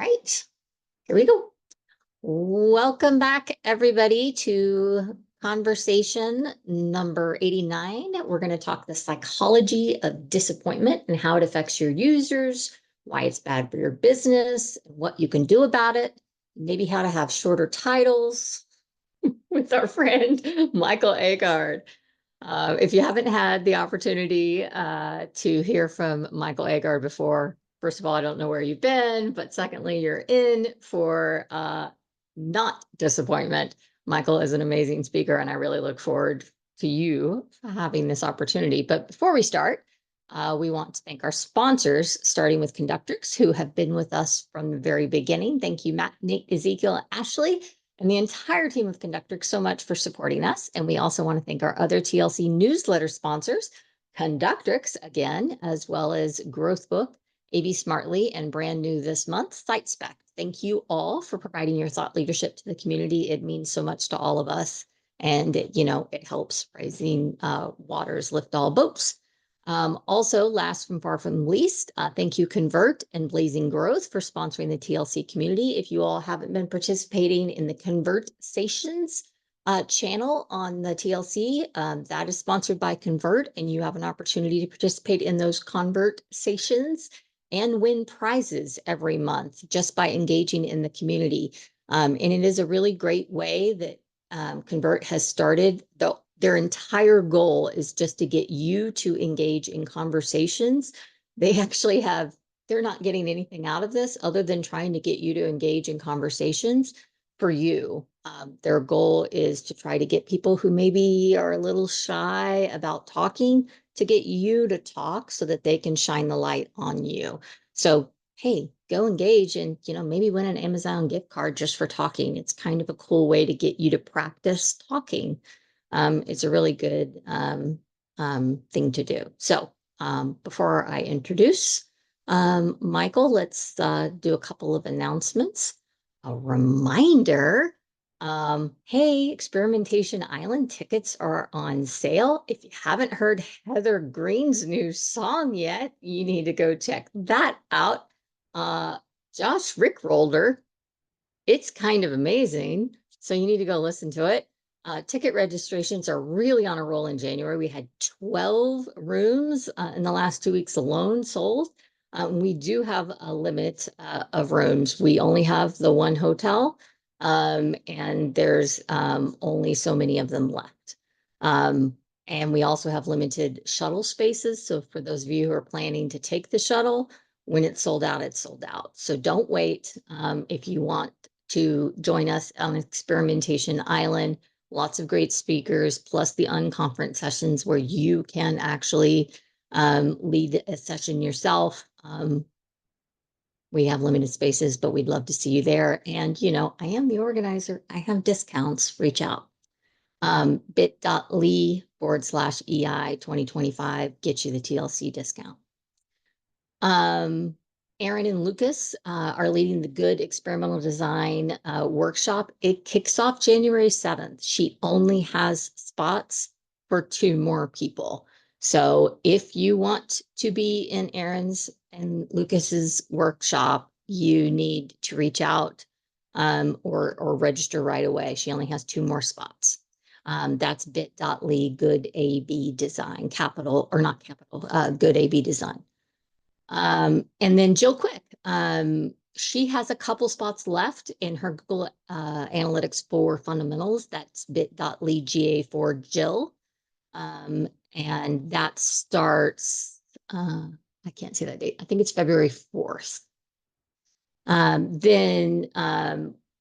right, here we go. Welcome back, everybody, to conversation number 89. We're going to talk the psychology of disappointment and how it affects your users, why it's bad for your business, what you can do about it, maybe how to have shorter titles with our friend Michael Aagaard. If you haven't had the opportunity to hear from Michael Aagaard before, first of all, I don't know where you've been, but secondly, you're in for not disappointment. Michael is an amazing speaker, and I really look forward to you having this opportunity. But before we start, we want to thank our sponsors, starting with Conductrix, who have been with us from the very beginning. Thank you, Matt, Nate, Ezekiel, and Ashley, and the entire team of Conductrix so much for supporting us. And we also want to thank our other TLC newsletter sponsors, Conductrix, again, as well as Growthbook, AB Smartly, and brand new this month, SiteSpec. Thank you all for providing your thought leadership to the community. It means so much to all of us. And, it helps rising waters lift all boats. Also, last from far from least, thank you, Convert and Blazing Growth, for sponsoring the TLC community. If you all haven't been participating in the Conversations channel on the TLC, that is sponsored by Convert, and you have an opportunity to participate in those conversations and win prizes every month just by engaging in the community. And it is a really great way that Convert has started. Their entire goal is just to get you to engage in conversations. They're not getting anything out of this other than trying to get you to engage in conversations for you. Their goal is to try to get people who maybe are a little shy about talking to get you to talk so that they can shine the light on you. So, hey, go engage and, maybe win an Amazon gift card just for talking. It's kind of a cool way to get you to practice talking. It's a really good thing to do. So before I introduce Michael, let's do a couple of announcements. A reminder, hey, Experimentation Island tickets are on sale. If you haven't heard Heather Green's new song yet, you need to go check that out. Josh rickrolled her. It's kind of amazing. So you need to go listen to it. Ticket registrations are really on a roll in January. We had 12 rooms in the last 2 weeks alone sold. We do have a limit of rooms. We only have the one hotel, and there's only so many of them left. And we also have limited shuttle spaces. So for those of you who are planning to take the shuttle, when it's sold out, it's sold out. So don't wait. If you want to join us on Experimentation Island, lots of great speakers, plus the unconference sessions where you can actually lead a session yourself. We have limited spaces, but we'd love to see you there. And, I am the organizer. I have discounts. Reach out. bit.ly/EI 2025 gets you the TLC discount. Aaron and Lucas are leading the Good Experimental Design workshop. It kicks off January 7th. She only has spots for 2 more people. So if you want to be in Aaron's and Lucas's workshop, you need to reach out or register right away. She only has 2 more spots. That's bit.ly Good AB Design, capital or not capital, Good AB Design. And then Jill Quick, she has a couple spots left in her Google Analytics 4 fundamentals. That's bit.ly GA4 Jill. And that starts, I can't see that date. I think it's February 4th. Then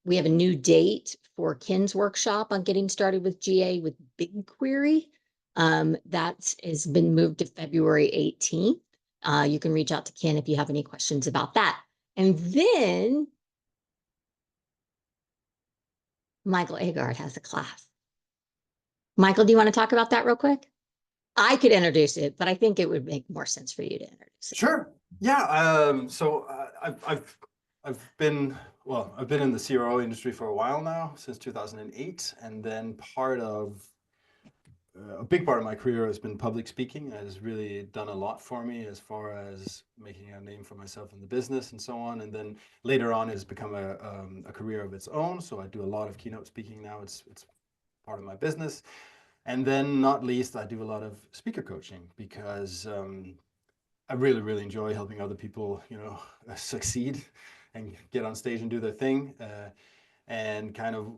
we have a new date for Ken's workshop on getting started with GA with BigQuery. That has been moved to February 18th. You can reach out to Ken if you have any questions about that. And then Michael Aagaard has a class. Michael, do you want to talk about that real quick? I could introduce it, but I think it would make more sense for you to introduce it. Sure. Yeah. So I've been in the CRO industry for a while now, since 2008, and then part of a big part of my career has been public speaking. It has really done a lot for me as far as making a name for myself in the business and so on. And then later on, it's become a career of its own. So I do a lot of keynote speaking now. It's part of my business. And then not least, I do a lot of speaker coaching because I really, really enjoy helping other people, succeed and get on stage and do their thing. And kind of,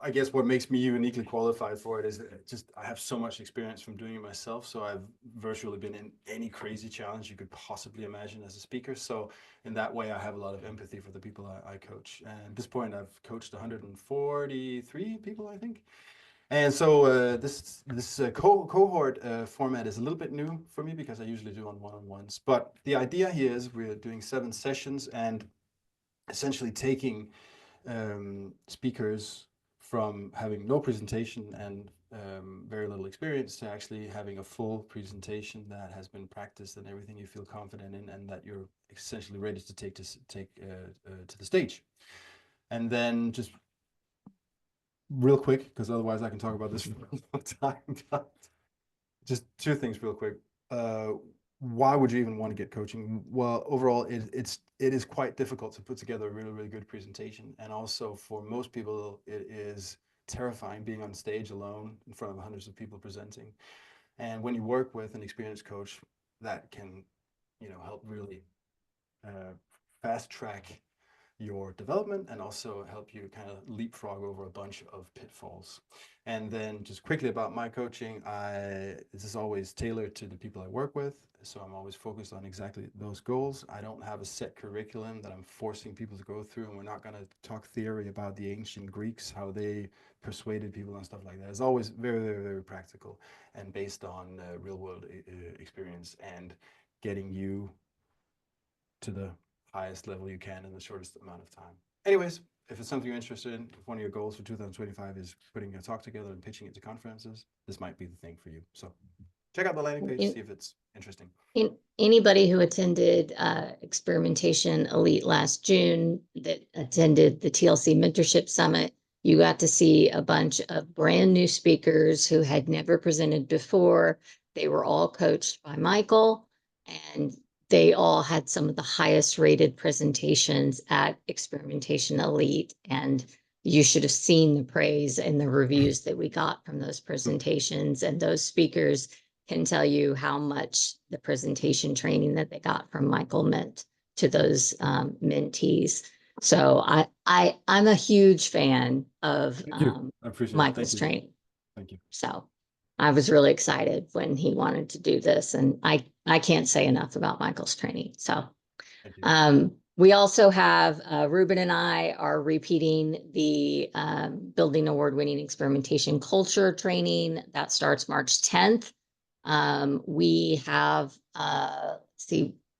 I guess what makes me uniquely qualified for it is just I have so much experience from doing it myself. So I've virtually been in any crazy challenge you could possibly imagine as a speaker. So in that way, I have a lot of empathy for the people I coach. And at this point, I've coached 143 people, I think. And so this cohort format is a little bit new for me because I usually do on one-on-ones. But the idea here is we're doing 7 sessions and essentially taking speakers from having no presentation and very little experience to actually having a full presentation that has been practiced and everything you feel confident in and that you're essentially ready to take to the stage. And then just real quick, because otherwise I can talk about this for a long time, but just 2 things real quick. Why would you even want to get coaching? Well, overall, it is quite difficult to put together a really, really good presentation. And also for most people, it is terrifying being on stage alone in front of hundreds of people presenting. And when you work with an experienced coach, that can, help really fast track your development and also help you kind of leapfrog over a bunch of pitfalls. And then just quickly about my coaching, this is always tailored to the people I work with. So I'm always focused on exactly those goals. I don't have a set curriculum that I'm forcing people to go through, and we're not going to talk theory about the ancient Greeks, how they persuaded people and stuff like that. It's always very, very, very practical and based on real world experience and getting you to the highest level you can in the shortest amount of time. Anyways, if it's something you're interested in, if one of your goals for 2025 is putting a talk together and pitching it to conferences, this might be the thing for you. So check out the landing page, see if it's interesting. Anybody who attended Experimentation Elite last June, that attended the TLC Mentorship Summit, you got to see a bunch of brand new speakers who had never presented before. They were all coached by Michael, and they all had some of the highest rated presentations at Experimentation Elite. And you should have seen the praise and the reviews that we got from those presentations. And those speakers can tell you how much the presentation training that they got from Michael meant to those mentees. So I'm a huge fan of I appreciate Michael's it. training. Thank you. So I was really excited when he wanted to do this, and I can't say enough about Michael's training. So we also have Ruben and I are repeating the Building Award-winning Experimentation Culture training that starts March 10th. We have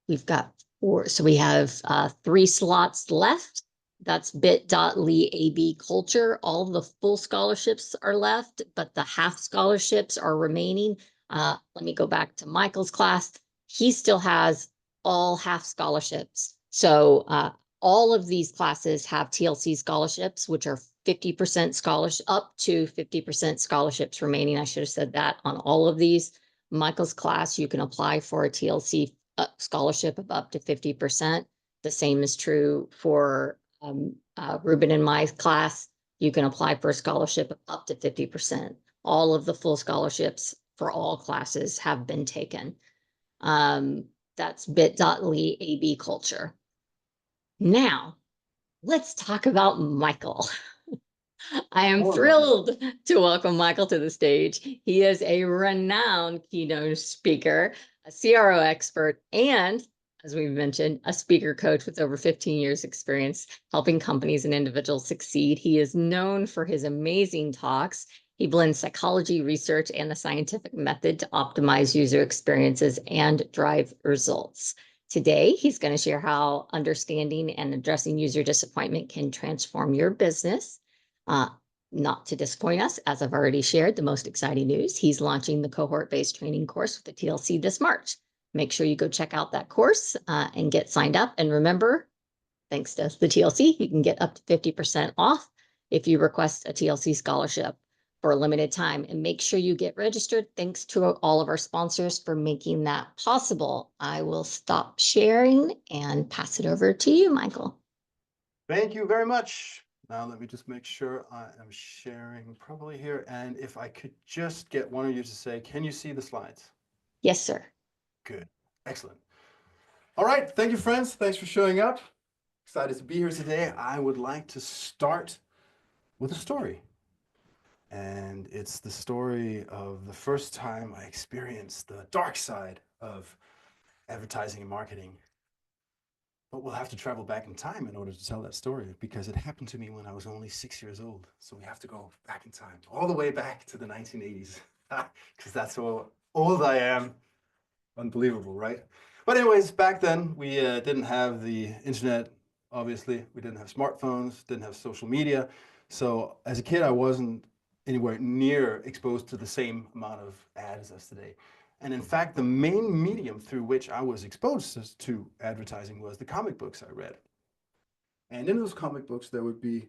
we've got 4, so we have 3 slots left. That's bit.ly AB culture. All the full scholarships are left, but the half scholarships are remaining. Let me go back to Michael's class. He still has all half scholarships. So all of these classes have TLC scholarships, which are 50% scholarship, up to 50% scholarships remaining. I should have said that on all of these. Michael's class, you can apply for a TLC scholarship of up to 50%. The same is true for Ruben and my class. You can apply for a scholarship of up to 50%. All of the full scholarships for all classes have been taken. That's bit.ly AB culture. Now, let's talk about Michael. I am thrilled to welcome Michael to the stage. He is a renowned keynote speaker, a CRO expert, and, as we've mentioned, a speaker coach with over 15 years experience helping companies and individuals succeed. He is known for his amazing talks. He blends psychology, research, and the scientific method to optimize user experiences and drive results. Today, he's going to share how understanding and addressing user disappointment can transform your business. Not to disappoint us, as I've already shared, the most exciting news, he's launching the cohort-based training course with the TLC this March. Make sure you go check out that course and get signed up. And remember, thanks to the TLC, you can get up to 50% off if you request a TLC scholarship for a limited time, and make sure you get registered. Thanks to all of our sponsors for making that possible. I will stop sharing and pass it over to you, Michael. Thank you very much. Now let me just make sure I am sharing properly here. And if I could just get one of you to say, can you see the slides? Yes, sir. Good. Excellent. All right. Thank you, friends. Thanks for showing up. Excited to be here today. I would like to start with a story. And it's the story of the first time I experienced the dark side of advertising and marketing. But we'll have to travel back in time in order to tell that story, because it happened to me when I was only 6 years old. So we have to go back in time, all the way back to the 1980s, because that's how old I am. Unbelievable, right? But anyways, back then we didn't have the internet. Obviously, we didn't have smartphones, didn't have social media. So as a kid, I wasn't anywhere near exposed to the same amount of ads as today. And in fact, the main medium through which I was exposed to advertising was the comic books I read. And in those comic books, there would be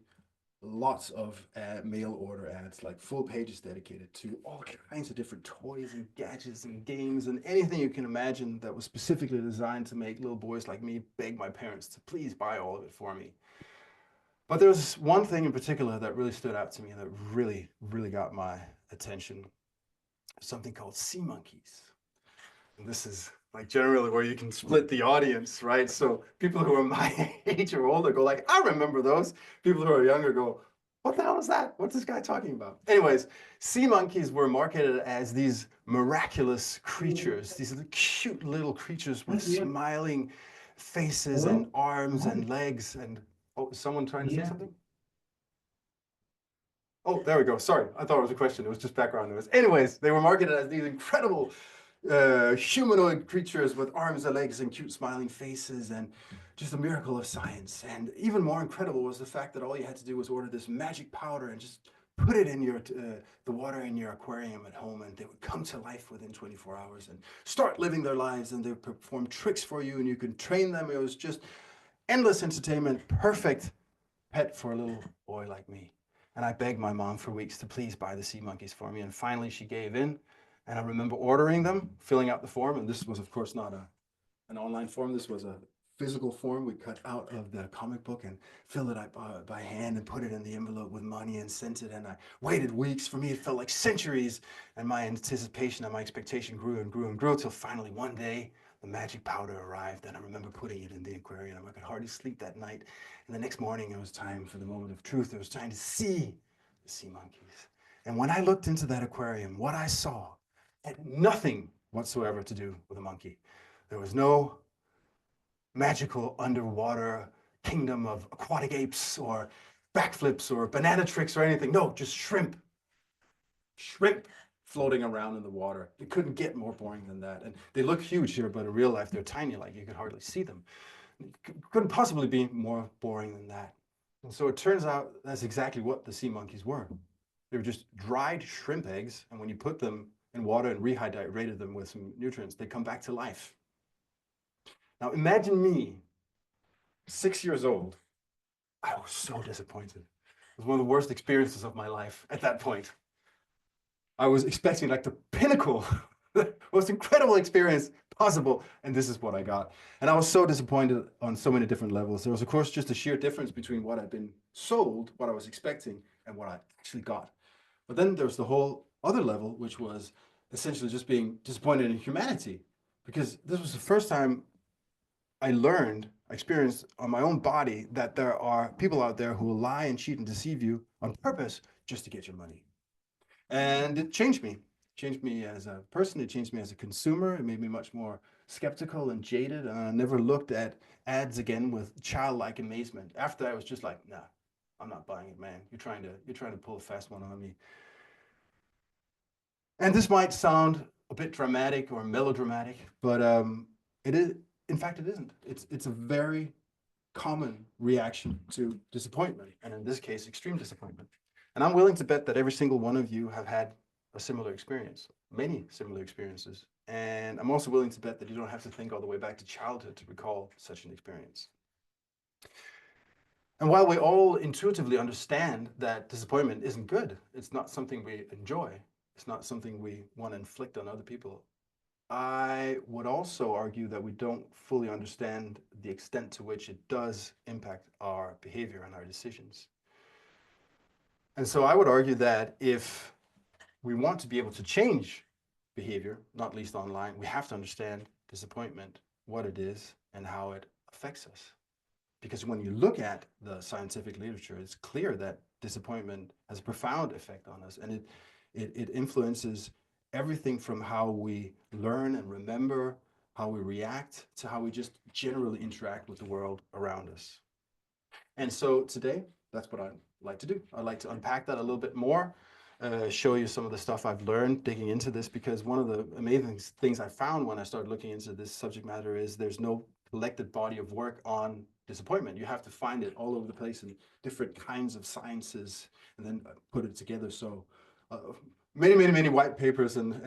lots of mail order ads, like full pages dedicated to all kinds of different toys and gadgets and games and anything you can imagine that was specifically designed to make little boys like me beg my parents to please buy all of it for me. But there was one thing in particular that really stood out to me that really, really got my attention. Something called sea monkeys. And this is like generally where you can split the audience, right? So people who are my age or older go like, I remember those. People who are younger go, what the hell is that? What's this guy talking about? Anyways, sea monkeys were marketed as these miraculous creatures, these cute little creatures with smiling faces and arms and legs. And oh, is someone trying to say something? Oh, there we go. Sorry, I thought it was a question. It was just background noise. Anyways, they were marketed as these incredible humanoid creatures with arms and legs and cute smiling faces, and just a miracle of science. And even more incredible was the fact that all you had to do was order this magic powder and just put it in your the water in your aquarium at home, and they would come to life within 24 hours and start living their lives, and they would perform tricks for you, and you could train them. It was just endless entertainment, perfect pet for a little boy like me. And I begged my mom for weeks to please buy the sea monkeys for me, and finally she gave in. And I remember ordering them, filling out the form, and this was, of course, not an online form. This was a physical form we cut out of the comic book and filled it out by hand and put it in the envelope with money and sent it. And I waited weeks. For me, it felt like centuries. And my anticipation and my expectation grew and grew and grew till finally one day the magic powder arrived. And I remember putting it in the aquarium. I could hardly sleep that night. And the next morning, it was time for the moment of truth. It was time to see the sea monkeys. And when I looked into that aquarium, what I saw had nothing whatsoever to do with a monkey. There was no magical underwater kingdom of aquatic apes or backflips or banana tricks or anything. No, just shrimp. Shrimp floating around in the water. It couldn't get more boring than that. And they look huge here, but in real life, they're tiny, like you could hardly see them. It couldn't possibly be more boring than that. And so it turns out that's exactly what the sea monkeys were. They were just dried shrimp eggs, and when you put them in water and rehydrated them with some nutrients, they come back to life. Now imagine me, 6 years old. I was so disappointed. It was one of the worst experiences of my life at that point. I was expecting like the pinnacle, the most incredible experience possible, and this is what I got. And I was so disappointed on so many different levels. There was, of course, just a sheer difference between what I'd been sold, what I was expecting, and what I actually got. But then there's the whole other level, which was essentially just being disappointed in humanity, because this was the first time I experienced on my own body that there are people out there who will lie and cheat and deceive you on purpose just to get your money. And it changed me. Changed me as a person. It changed me as a consumer. It made me much more skeptical and jaded. And I never looked at ads again with childlike amazement. After I was just like, nah, I'm not buying it, man. You're trying to pull a fast one on me. And this might sound a bit dramatic or melodramatic, but it is. In fact, it isn't. It's a very common reaction to disappointment, and in this case, extreme disappointment. And I'm willing to bet that every single one of you have had a similar experience, many similar experiences. And I'm also willing to bet that you don't have to think all the way back to childhood to recall such an experience. And while we all intuitively understand that disappointment isn't good, it's not something we enjoy, it's not something we want to inflict on other people, I would also argue that we don't fully understand the extent to which it does impact our behavior and our decisions. And so I would argue that if we want to be able to change behavior, not least online, we have to understand disappointment, what it is, and how it affects us. Because when you look at the scientific literature, it's clear that disappointment has a profound effect on us, and it influences everything from how we learn and remember, how we react, to how we just generally interact with the world around us. And so today, that's what I'd like to do. I'd like to unpack that a little bit more, show you some of the stuff I've learned digging into this, because one of the amazing things I found when I started looking into this subject matter is there's no collected body of work on disappointment. You have to find it all over the place in different kinds of sciences and then put it together. So many white papers and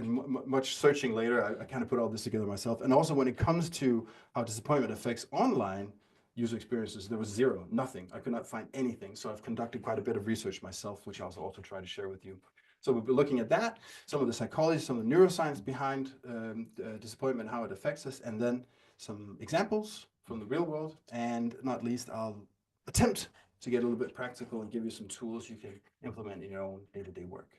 much searching later, I kind of put all this together myself. And also when it comes to how disappointment affects online user experiences, there was zero, nothing. I could not find anything. So I've conducted quite a bit of research myself, which I'll also try to share with you. So we'll be looking at that, some of the psychology, some of the neuroscience behind disappointment, how it affects us, and then some examples from the real world. And not least, I'll attempt to get a little bit practical and give you some tools you can implement in your own day-to-day work.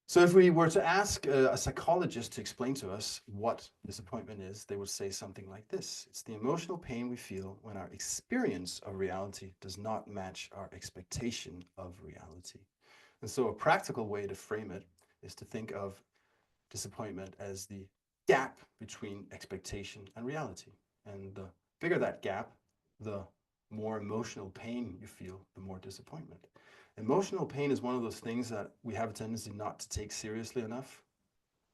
So if we were to ask a psychologist to explain to us what disappointment is, they would say something like this. It's the emotional pain we feel when our experience of reality does not match our expectation of reality. And so a practical way to frame it is to think of disappointment as the gap between expectation and reality. And the bigger that gap, the more emotional pain you feel, the more disappointment. Emotional pain is one of those things that we have a tendency not to take seriously enough,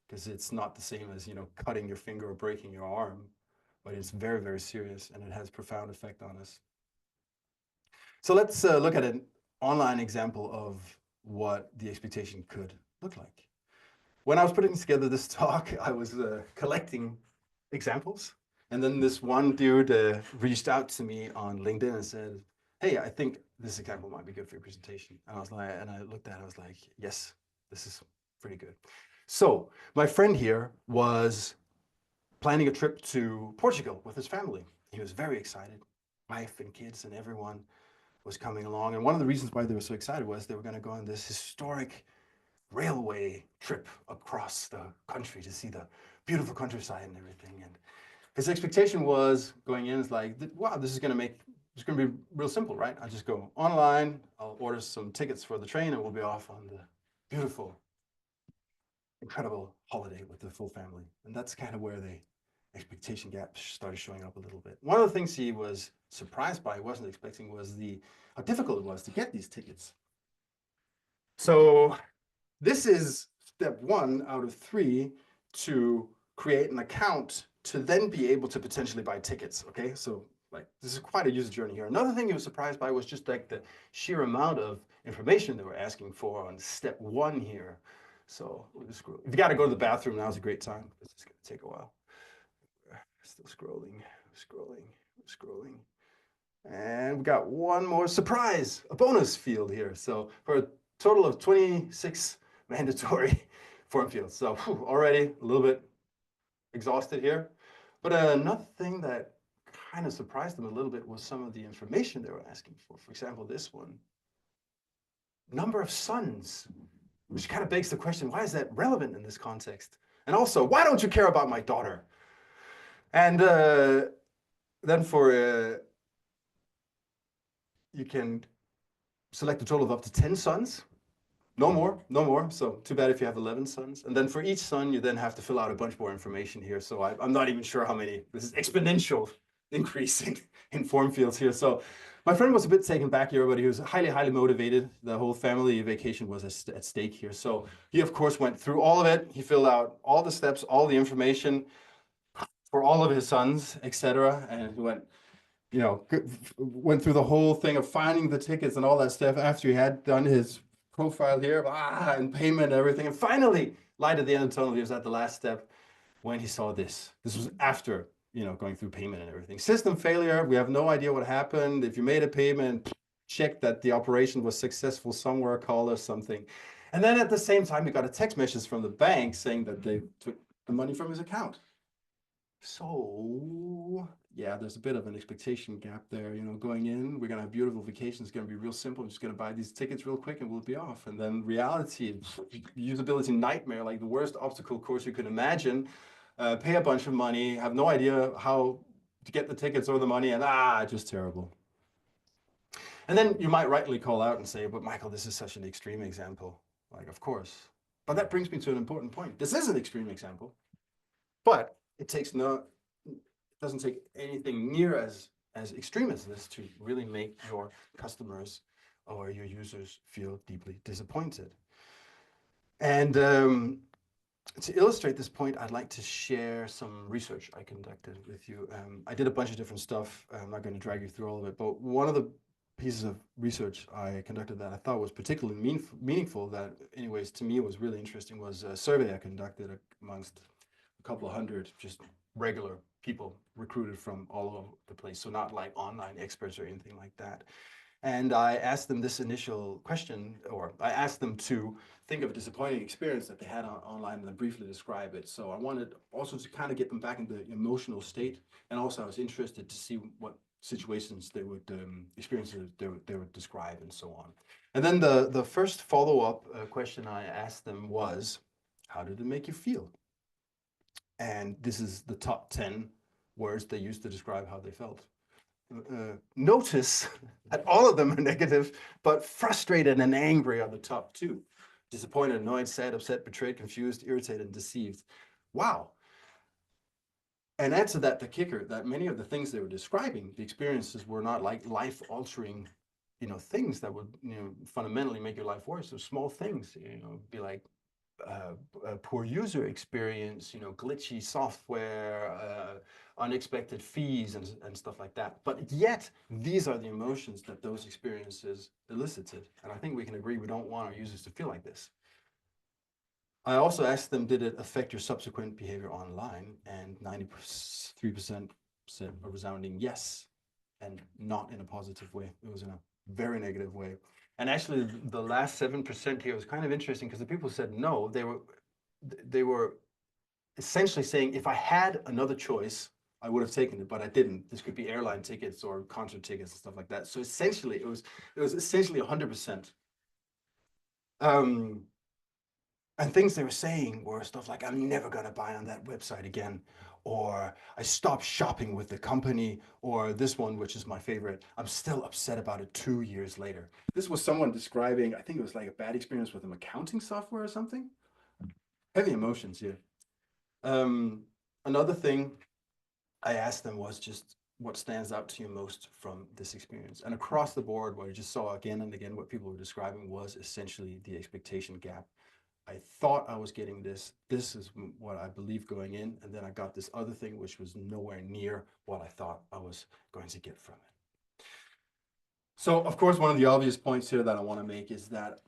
because it's not the same as, cutting your finger or breaking your arm, but it's very serious and it has profound effect on us. So let's look at an online example of what the expectation could look like. When I was putting together this talk, I was collecting examples. And then this one dude reached out to me on LinkedIn and said, hey, I think this example might be good for your presentation. And I was like, and I looked at it, I was like, yes, this is pretty good. So my friend here was planning a trip to Portugal with his family. He was very excited. Wife and kids and everyone was coming along. And one of the reasons why they were so excited was they were going to go on this historic railway trip across the country to see the beautiful countryside and everything. And his expectation was going in is like, wow, this is going to be real simple, right? I just go online, I'll order some tickets for the train, and we'll be off on the beautiful, incredible holiday with the full family. And that's kind of where the expectation gap started showing up a little bit. One of the things he was surprised by, he wasn't expecting, was how difficult it was to get these tickets. So this is step 1 out of 3 to create an account to then be able to potentially buy tickets. Okay, so this is quite a user journey here. Another thing he was surprised by was just like the sheer amount of information they were asking for on step 1 here. So we'll just scroll. If you got to go to the bathroom, now's a great time. It's just going to take a while. Still scrolling. And we got one more surprise, a bonus field here. So for a total of 26 mandatory form fields. So already a little bit exhausted here. But another thing that kind of surprised them a little bit was some of the information they were asking for. For example, this one, number of sons, which kind of begs the question, why is that relevant in this context? And also, why don't you care about my daughter? And then for, you can select a total of up to 10 sons. No more. So too bad if you have 11 sons. And then for each son, you then have to fill out a bunch more information here. So I'm not even sure how many. This is exponential increase in form fields here. So my friend was a bit taken back here, but he was highly motivated. The whole family vacation was at stake here. So he, of course, went through all of it. He filled out all the steps, all the information for all of his sons, etc. And he went through the whole thing of finding the tickets and all that stuff after he had done his profile here, and payment and everything. And finally, light at the end of the tunnel, he was at the last step when he saw this. This was after going through payment and everything. System failure, we have no idea what happened. If you made a payment, check that the operation was successful somewhere, call or something. And then at the same time, we got a text message from the bank saying that they took the money from his account. So yeah, there's a bit of an expectation gap there. Going in, we're gonna have beautiful vacations. It's gonna be real simple. I'm just gonna buy these tickets real quick and we'll be off. And then reality, usability nightmare, like the worst obstacle course you could imagine. Pay a bunch of money, have no idea how to get the tickets or the money, and just terrible. And then you might rightly call out and say, but Michael, this is such an extreme example. Like, of course. But that brings me to an important point. This is an extreme example, but it doesn't take anything near as extreme as this to really make your customers or your users feel deeply disappointed. And to illustrate this point, I'd like to share some research I conducted with you. I did a bunch of different stuff. I'm not going to drag you through all of it, but one of the pieces of research I conducted that I thought was particularly meaningful, that anyways to me was really interesting, was a survey I conducted amongst a couple of hundred just regular people recruited from all over the place, so not like online experts or anything like that. And I asked them this initial question, or I asked them to think of a disappointing experience that they had online and then briefly describe it. So I wanted also to kind of get them back in the emotional state, and also I was interested to see what situations they would experiences they would describe and so on. And then the first follow-up question I asked them was, how did it make you feel? And this is the top 10 words they used to describe how they felt. Notice that all of them are negative, but frustrated and angry are the top 2. Disappointed, annoyed, sad, upset, betrayed, confused, irritated, and deceived. Wow. And add to that the kicker that many of the things they were describing, the experiences, were not like life-altering, things that would, fundamentally make your life worse. They're small things, be like poor user experience, glitchy software, unexpected fees and stuff like that. But yet, these are the emotions that those experiences elicited. And I think we can agree we don't want our users to feel like this. I also asked them, did it affect your subsequent behavior online? And 93% said a resounding yes, and not in a positive way. It was in a very negative way. And actually, the last 7% here was kind of interesting, because the people who said no, they were essentially saying, if I had another choice, I would have taken it, but I didn't. This could be airline tickets or concert tickets and stuff like that. So essentially, it was essentially 100%. And things they were saying were stuff like, I'm never going to buy on that website again, or I stopped shopping with the company, or this one, which is my favorite, I'm still upset about it 2 years later. This was someone describing, I think it was like a bad experience with an accounting software or something. Heavy emotions here. Another thing I asked them was just, what stands out to you most from this experience? And across the board, what I just saw again and again, what people were describing was essentially the expectation gap. I thought I was getting this. This is what I believed going in. And then I got this other thing, which was nowhere near what I thought I was going to get from it. So, of course, one of the obvious points here that I want to make is that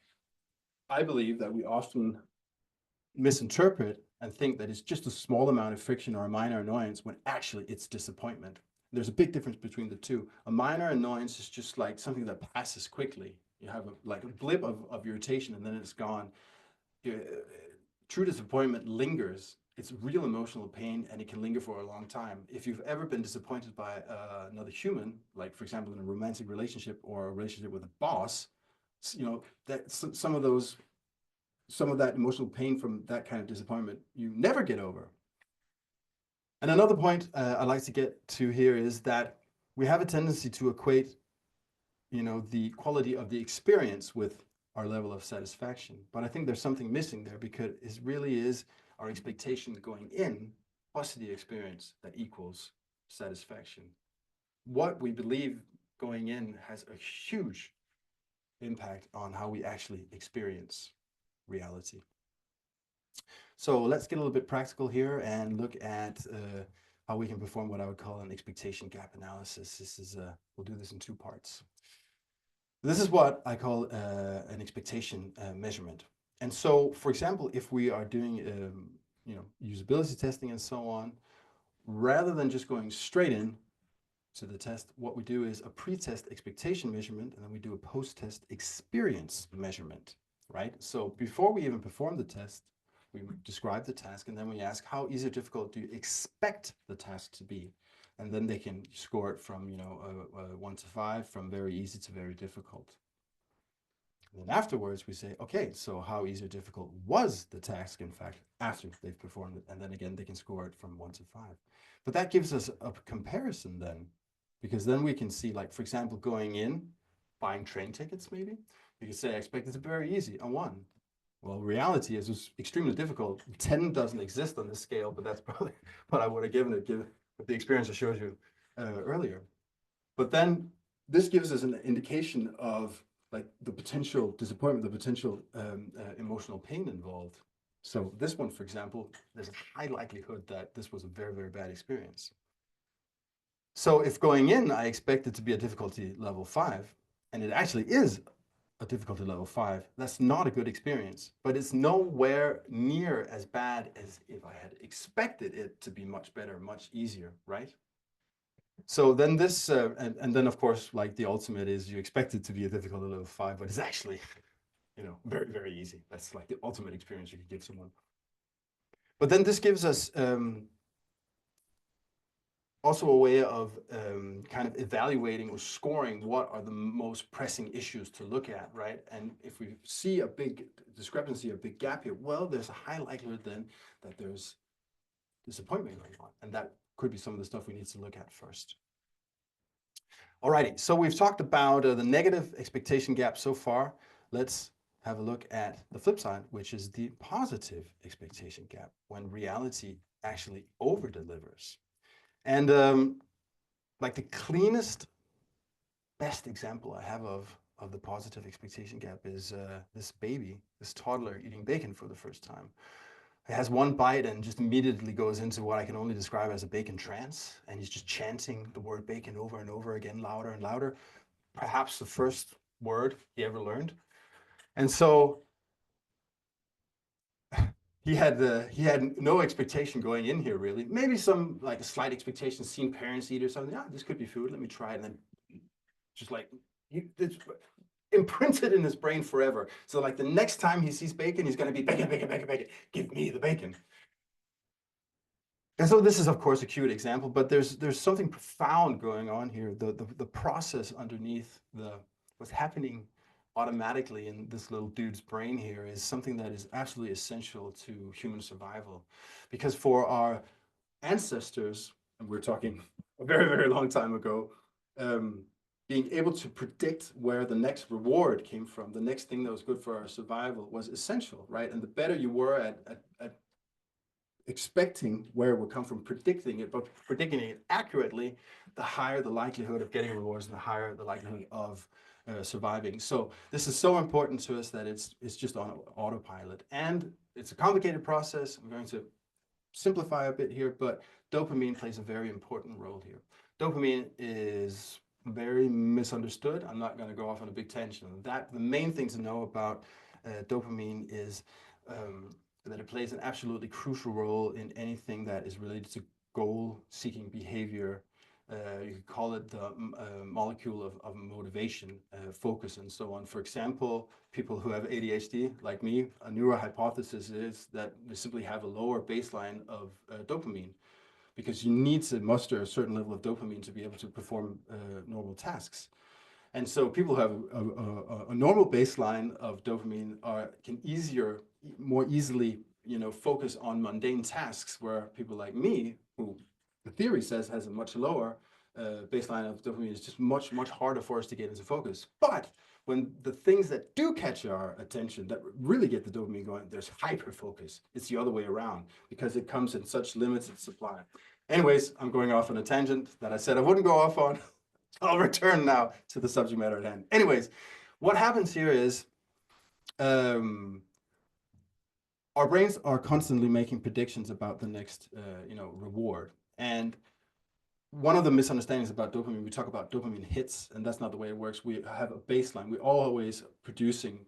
I believe that we often misinterpret and think that it's just a small amount of friction or a minor annoyance, when actually it's disappointment. There's a big difference between the two. A minor annoyance is just like something that passes quickly. You have like a blip of irritation and then it's gone. True disappointment lingers. It's real emotional pain, and it can linger for a long time. If you've ever been disappointed by another human, like for example in a romantic relationship or a relationship with a boss, that some of that emotional pain from that kind of disappointment you never get over. And another point I'd like to get to here is that we have a tendency to equate, the quality of the experience with our level of satisfaction. But I think there's something missing there, because it really is our expectation going in plus the experience that equals satisfaction. What we believe going in has a huge impact on how we actually experience reality. So let's get a little bit practical here and look at how we can perform what I would call an expectation gap analysis. We'll do this in 2 parts. This is what I call an expectation measurement. And so, for example, if we are doing usability testing and so on, rather than just going straight in to the test, what we do is a pre-test expectation measurement, and then we do a post-test experience measurement, right? So before we even perform the test, we describe the task, and then we ask how easy or difficult do you expect the task to be? And then they can score it from, 1 to 5, from very easy to very difficult. And then afterwards, we say, okay, so how easy or difficult was the task, in fact, after they've performed it? And then again, they can score it from 1 to 5. But that gives us a comparison then, because then we can see, like, for example, going in, buying train tickets, maybe, you could say, I expect it to be very easy, a 1. Well, reality is it's extremely difficult. 10 doesn't exist on this scale, but that's probably what I would have given it, given the experience I showed you earlier. But then this gives us an indication of like the potential disappointment, the potential emotional pain involved. So this one, for example, there's a high likelihood that this was a very, very bad experience. So if going in, I expect it to be a difficulty level 5, and it actually is a difficulty level 5, that's not a good experience, but it's nowhere near as bad as if I had expected it to be much better, much easier, right? So then this, and then of course, like the ultimate is you expect it to be a difficulty level 5, but it's actually, very, very easy. That's like the ultimate experience you could give someone. But then this gives us also a way of kind of evaluating or scoring what are the most pressing issues to look at, right? And if we see a big discrepancy, a big gap here, well, there's a high likelihood then that there's disappointment going on. And that could be some of the stuff we need to look at first. Alrighty, so we've talked about the negative expectation gap so far. Let's have a look at the flip side, which is the positive expectation gap, when reality actually over-delivers. And like the cleanest, best example I have of the positive expectation gap is this baby, this toddler eating bacon for the first time. It has one bite and just immediately goes into what I can only describe as a bacon trance. And he's just chanting the word bacon over and over again, louder and louder. Perhaps the first word he ever learned. And so he had no expectation going in here, really. Maybe some like a slight expectation, seen parents eat or something. Yeah, this could be food. Let me try it. And then just like it's imprinted in his brain forever. So like the next time he sees bacon, he's going to be bacon, bacon, bacon, bacon. Give me the bacon. And so this is, of course, a cute example, but there's something profound going on here. The process underneath what's happening automatically in this little dude's brain here is something that is absolutely essential to human survival. Because for our ancestors, and we're talking a very, very long time ago, being able to predict where the next reward came from, the next thing that was good for our survival was essential, right? And the better you were at expecting where it would come from, predicting it, but predicting it accurately, the higher the likelihood of getting rewards and the higher the likelihood of surviving. So this is so important to us that it's just on autopilot. And it's a complicated process. I'm going to simplify a bit here, but dopamine plays a very important role here. Dopamine is very misunderstood. I'm not going to go off on a big tangent on that. The main thing to know about dopamine is that it plays an absolutely crucial role in anything that is related to goal-seeking behavior. You could call it the molecule of motivation, focus, and so on. For example, people who have ADHD, like me, a neurohypothesis is that they simply have a lower baseline of dopamine, because you need to muster a certain level of dopamine to be able to perform normal tasks. And so people who have a normal baseline of dopamine can more easily, focus on mundane tasks, where people like me, who the theory says has a much lower baseline of dopamine, is just much, much harder for us to get into focus. But when the things that do catch our attention, that really get the dopamine going, there's hyper focus. It's the other way around, because it comes in such limited supply. Anyways, I'm going off on a tangent that I said I wouldn't go off on. I'll return now to the subject matter at hand. Anyways, what happens here is our brains are constantly making predictions about the next, reward. And one of the misunderstandings about dopamine, we talk about dopamine hits, and that's not the way it works. We have a baseline. We're always producing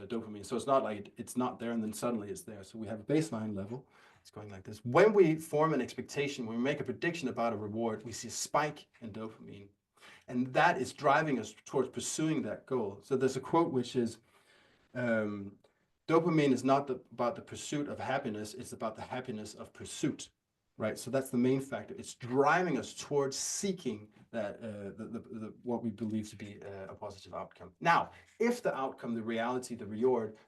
dopamine. So it's not like it's not there and then suddenly it's there. So we have a baseline level, it's going like this. When we form an expectation, when we make a prediction about a reward, we see a spike in dopamine. And that is driving us towards pursuing that goal. So there's a quote which is, dopamine is not about the pursuit of happiness, it's about the happiness of pursuit, right? So that's the main factor. It's driving us towards seeking that what we believe to be a positive outcome. Now, if the outcome, the reality, the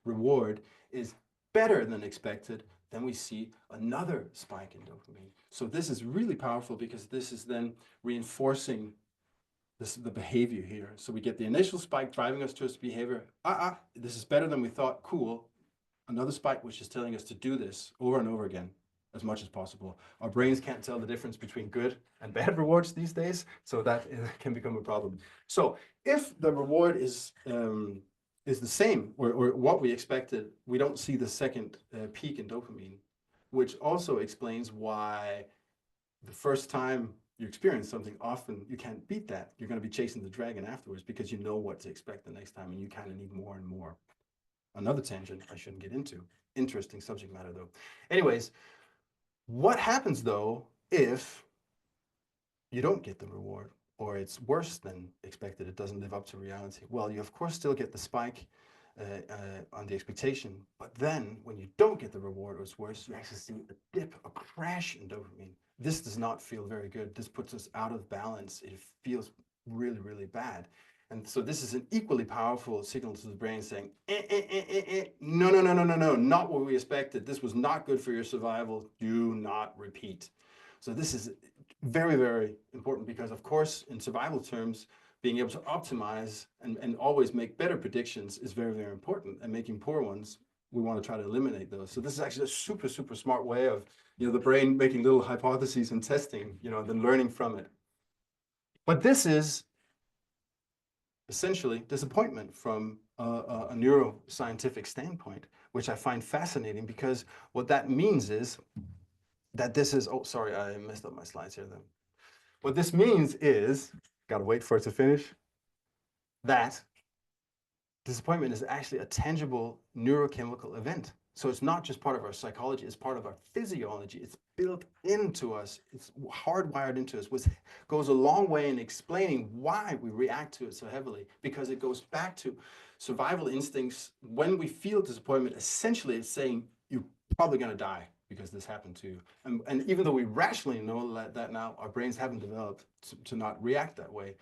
reward is better than expected, then we see another spike in dopamine. So this is really powerful because this is then reinforcing the behavior here. So we get the initial spike driving us towards behavior. This is better than we thought. Cool. Another spike which is telling us to do this over and over again as much as possible. Our brains can't tell the difference between good and bad rewards these days, so that can become a problem. So if the reward is the same or what we expected, we don't see the second peak in dopamine, which also explains why the first time you experience something, often you can't beat that. You're going to be chasing the dragon afterwards because you know what to expect the next time and you kind of need more and more. Another tangent I shouldn't get into. Interesting subject matter though. Anyways, what happens though if you don't get the reward or it's worse than expected, it doesn't live up to reality? Well, you of course still get the spike on the expectation, but then when you don't get the reward or it's worse, you actually see a dip, a crash in dopamine. This does not feel very good. This puts us out of balance. It feels really, really bad. And so this is an equally powerful signal to the brain saying, no, no, no, no, no, no, not what we expected. This was not good for your survival. Do not repeat. So this is very, very important because, of course, in survival terms, being able to optimize and always make better predictions is very, very important. And making poor ones, we want to try to eliminate those. So this is actually a super, super smart way of, the brain making little hypotheses and testing, and then learning from it. But this is essentially disappointment from a neuroscientific standpoint, which I find fascinating because what that means is that this is, oh, sorry, I messed up my slides here then. What this means is, gotta wait for it to finish, that disappointment is actually a tangible neurochemical event. So it's not just part of our psychology, it's part of our physiology. It's built into us, it's hardwired into us, which goes a long way in explaining why we react to it so heavily, because it goes back to survival instincts. When we feel disappointment, essentially it's saying, you're probably gonna die because this happened to you. And even though we rationally know that now, our brains haven't developed to not react that way.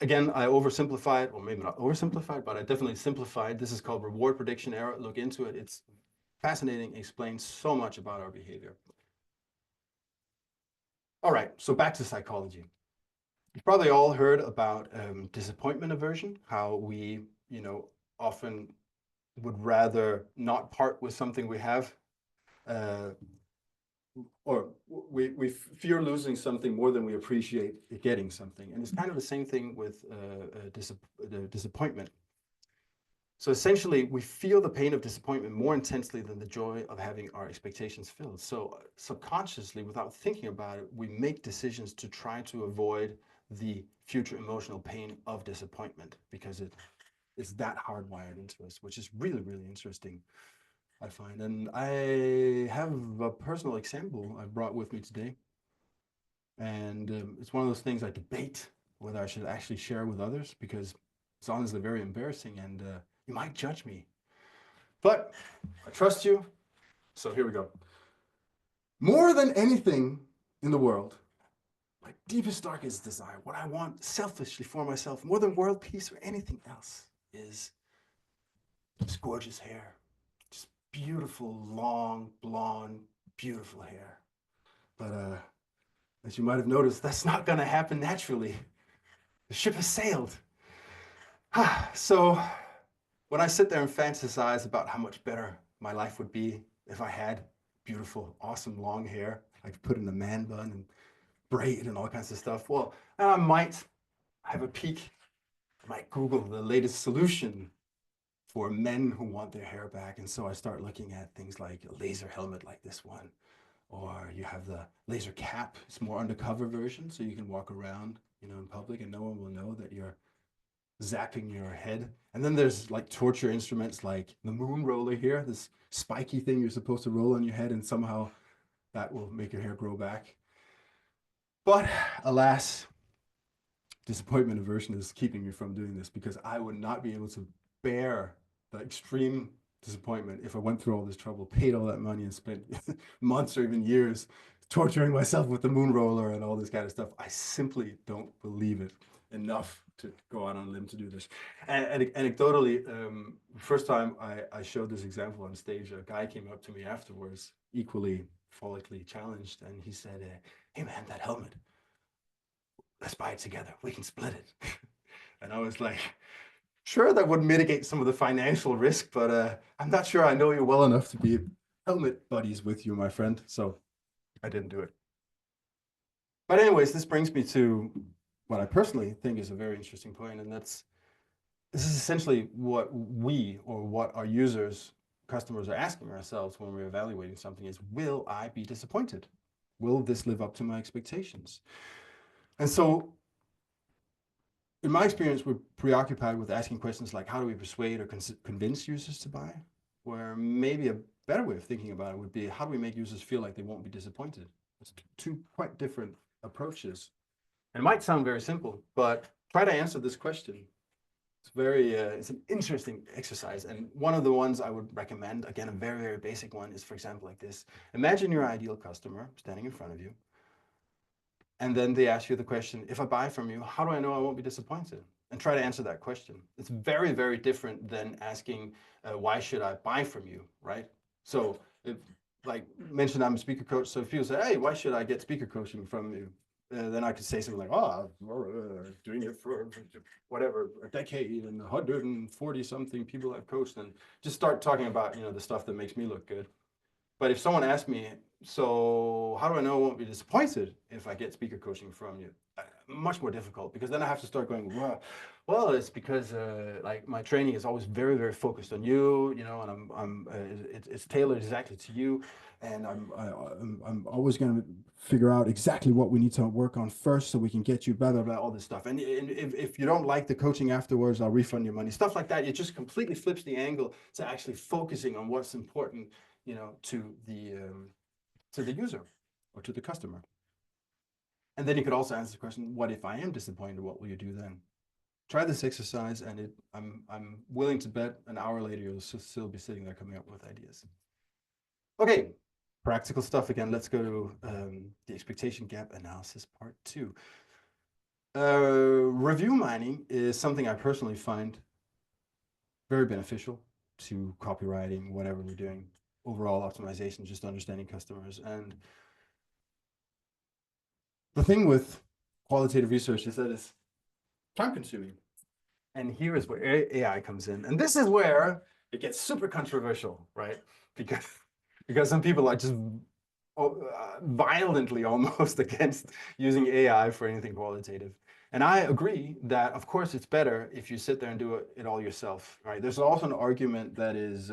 Again, I oversimplified, or maybe not oversimplified, but I definitely simplified. This is called reward prediction error. Look into it. It's fascinating. It explains so much about our behavior. All right, so back to psychology. You've probably all heard about disappointment aversion, how we, often would rather not part with something we have, or we fear losing something more than we appreciate getting something. And it's kind of the same thing with disappointment. So essentially, we feel the pain of disappointment more intensely than the joy of having our expectations filled. So subconsciously, without thinking about it, we make decisions to try to avoid the future emotional pain of disappointment because it's that hardwired into us, which is really, really interesting, I find. And I have a personal example I brought with me today. And it's one of those things I debate whether I should actually share with others because it's honestly very embarrassing and you might judge me. But I trust you, so here we go. More than anything in the world, my deepest, darkest desire, what I want selfishly for myself, more than world peace or anything else, is just gorgeous hair. Just beautiful, long, blonde, beautiful hair. But as you might have noticed, that's not going to happen naturally. The ship has sailed. So when I sit there and fantasize about how much better my life would be if I had beautiful, awesome long hair, I could put in a man bun and braid and all kinds of stuff. Well, I might have a peek. I might Google the latest solution for men who want their hair back. And so I start looking at things like a laser helmet like this one, or you have the laser cap. It's more undercover version, so you can walk around, in public and no one will know that you're zapping your head. And then there's like torture instruments like the moon roller here, this spiky thing you're supposed to roll on your head, and somehow that will make your hair grow back. But alas, disappointment aversion is keeping me from doing this, because I would not be able to bear the extreme disappointment if I went through all this trouble, paid all that money, and spent months or even years torturing myself with the moon roller and all this kind of stuff. I simply don't believe it enough to go out on a limb to do this. And anecdotally, first time I showed this example on stage, a guy came up to me afterwards, equally follically challenged, and he said, "Hey man, that helmet, let's buy it together. We can split it." And I was like, sure, that would mitigate some of the financial risk, but I'm not sure I know you well enough to be helmet buddies with you, my friend. So I didn't do it. But anyways, this brings me to what I personally think is a very interesting point, and this is essentially what we, or what our users, customers, are asking ourselves when we're evaluating something is, will I be disappointed? Will this live up to my expectations? And so in my experience, we're preoccupied with asking questions like, how do we persuade or convince users to buy? Where maybe a better way of thinking about it would be, how do we make users feel like they won't be disappointed? It's two quite different approaches. And it might sound very simple, but try to answer this question. It's an interesting exercise. And one of the ones I would recommend, again, a very, very basic one, is, for example, like this. Imagine your ideal customer standing in front of you, and then they ask you the question, if I buy from you, how do I know I won't be disappointed? And try to answer that question. It's very, very different than asking, why should I buy from you, right? So if, like mentioned, I'm a speaker coach. So if people say, hey, why should I get speaker coaching from you? Then I could say something like, oh, I'm doing it for whatever, a decade, and 140 something people I've coached, and just start talking about, the stuff that makes me look good. But if someone asks me, so how do I know I won't be disappointed if I get speaker coaching from you? Much more difficult, because then I have to start going, well, it's because like my training is always very, very focused on you, and it's tailored exactly to you, and I'm always going to figure out exactly what we need to work on first so we can get you blah, blah, blah, all this stuff. And if you don't like the coaching afterwards, I'll refund your money, stuff like that. It just completely flips the angle to actually focusing on what's important, to the user or to the customer. And then you could also answer the question, what if I am disappointed? What will you do then? Try this exercise, and I'm willing to bet an hour later you'll still be sitting there coming up with ideas. Okay, practical stuff again. Let's go to the expectation gap analysis part 2. Review mining is something I personally find very beneficial to copywriting, whatever we're doing, overall optimization, just understanding customers. And the thing with qualitative research is that it's time consuming. And here is where AI comes in. And this is where it gets super controversial, right? Because some people are just violently almost against using AI for anything qualitative. And I agree that, of course, it's better if you sit there and do it all yourself, right? There's also an argument that is,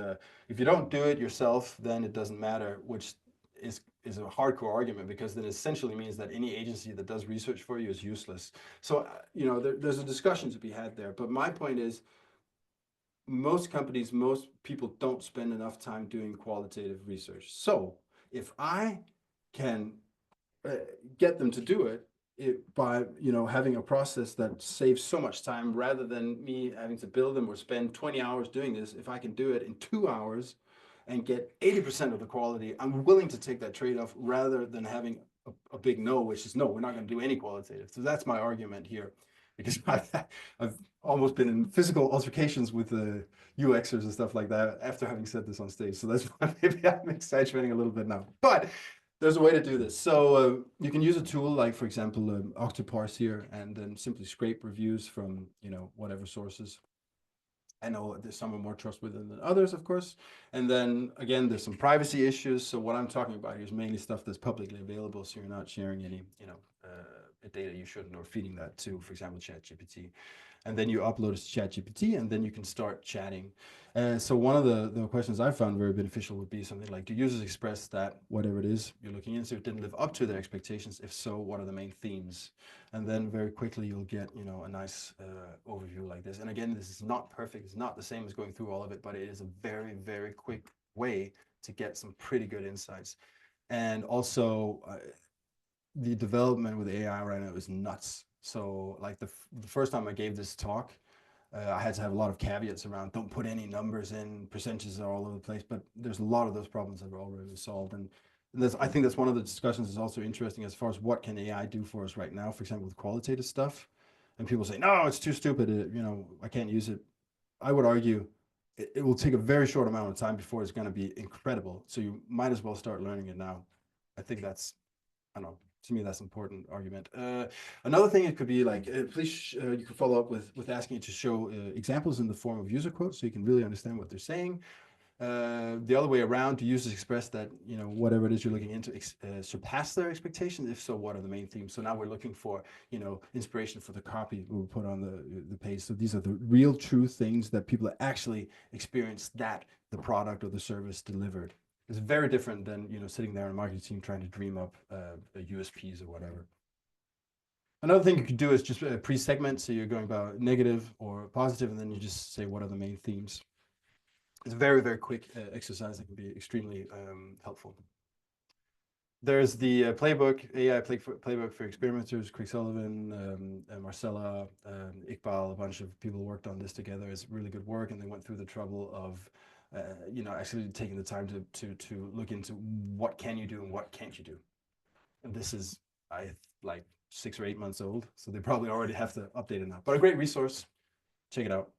if you don't do it yourself, then it doesn't matter, which is a hardcore argument, because then essentially means that any agency that does research for you is useless. So, there's a discussion to be had there. But my point is, most companies, most people don't spend enough time doing qualitative research. So if I can get them to do it, by having a process that saves so much time, rather than me having to build them or spend 20 hours doing this, if I can do it in 2 hours and get 80% of the quality, I'm willing to take that trade-off, rather than having a big no, which is no, we're not going to do any qualitative. So that's my argument here, because I've almost been in physical altercations with the UXers and stuff like that after having said this on stage. So that's why maybe I'm exaggerating a little bit now. But there's a way to do this. So you can use a tool like, for example, Octoparse here, and then simply scrape reviews from, whatever sources. I know there's some are more trustworthy than others, of course. And then again, there's some privacy issues. So what I'm talking about here is mainly stuff that's publicly available, so you're not sharing any, data you shouldn't, or feeding that to, for example, ChatGPT. And then you upload it to ChatGPT, and then you can start chatting. So one of the questions I found very beneficial would be something like, do users express that whatever it is you're looking into didn't live up to their expectations? If so, what are the main themes? And then very quickly you'll get, you know, a nice overview like this. And again, this is not perfect. It's not the same as going through all of it, but it is a very, very quick way to get some pretty good insights. And also, the development with AI right now is nuts. So like the first time I gave this talk, I had to have a lot of caveats around, don't put any numbers in, percentages are all over the place, but there's a lot of those problems that were already solved. And I think that's one of the discussions that's also interesting as far as what can AI do for us right now, for example, with qualitative stuff. And people say, no, it's too stupid, you know, I can't use it. I would argue it will take a very short amount of time before it's going to be incredible. So you might as well start learning it now. I think that's, I don't know, to me, that's an important argument. Another thing it could be like, please, you can follow up with asking it to show examples in the form of user quotes so you can really understand what they're saying. The other way around, do users express that, you know, whatever it is you're looking into surpass their expectations? If so, what are the main themes? So now we're looking for, you know, inspiration for the copy we will put on the page. So these are the real true things that people actually experience that the product or the service delivered. It's very different than, you know, sitting there in a marketing team trying to dream up USPs or whatever. Another thing you could do is just pre-segment. So you're going about negative or positive, and then you just say, what are the main themes? It's a very, very quick exercise that can be extremely helpful. There's the playbook, AI playbook for experimenters, Craig Sullivan, Marcella, Iqbal, a bunch of people worked on this together. It's really good work, and they went through the trouble of you know, actually taking the time to look into what can you do and what can't you do. And this is, like 6 or 8 months old, so they probably already have to update it now. But a great resource, check it out.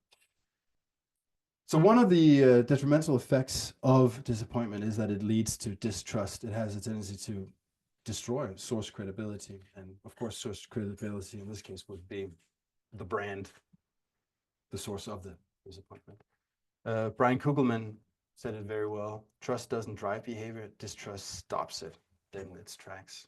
So one of the detrimental effects of disappointment is that it leads to distrust. It has a tendency to destroy source credibility, and of course, source credibility in this case would be the brand, the source of the disappointment. Brian Kugelman said it very well. Trust doesn't drive behavior, distrust stops it dead in its tracks.